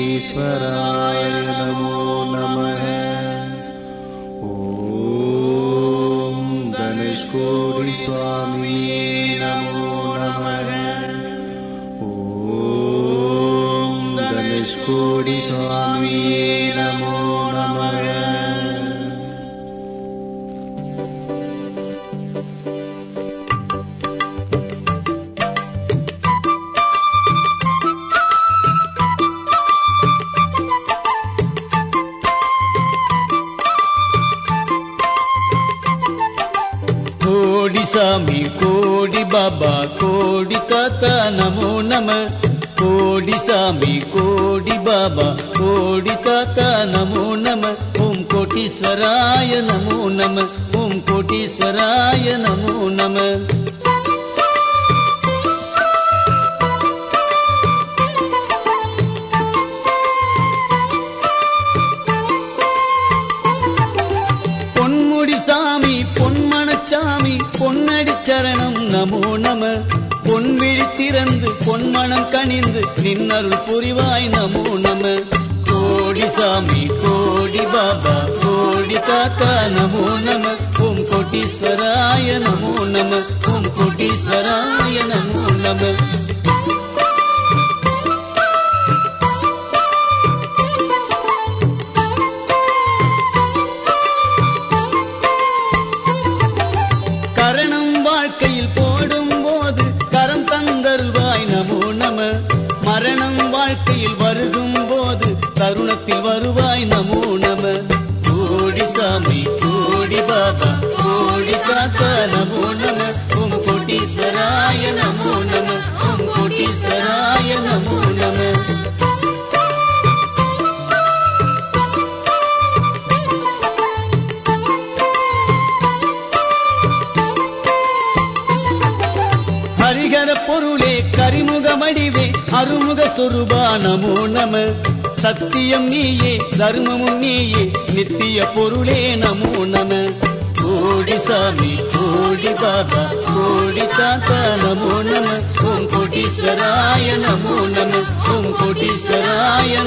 कोटीश्वराय नमो नमः। ॐ गणेशकोटिस्वामी नमो नमः। ॐ गणेशकोटिस्वामी नमो नमः। कोडी स्वामी कोडी बाबा कोडी ताता नमो नमः। कोडी स्वामी कोडी बाबा कोडी ताता नमो नमः। ओम कोटीश्वराय नमो नमः। ओम कोटीश्वराय नमो नमः। சாமி பொன்மணச்சாமி பொன்னடி சரணம் நமோ நம. பொன்விழி திறந்து பொன்மணம் கனிந்து நின்னருள் புரிவாய் நமோ நம. கோடி சாமி கோடி பாபா கோடி தாத்தா நமோ நம. ஓம் கோட்டீஸ்வராய நமோ நம. ஓம் கோட்டீஸ்வராய நமோ நம. வாழ்க்கையில் போடும் போது கரம் தந்தருள்வாய் நமோ நம. மரணம் வாழ்க்கையில் வருகும் போது தருணத்தில் வருவாய் நமோ நம. கோடி சாமி கோடி பாபா கோடி தாத்தா நமோ நம. ஓம் கோட்டீஸ்வராய நமோ நம. ஓம் கோட்டீஸ்வராய நமோ நம. ஹரிகர பொருளே கரிமுகமடிவே அருமுக சொருபா நமோ நம. சத்தியம் நீயே தர்மமும் நீயே நித்திய பொருளே நமோ நம. கோடி சாமி கோடி பாபா கோடி தாத்தா நமோ நம. ஓம் கோட்டீஸ்வராய நமோ நம. ஓம் கோட்டீஸ்வராய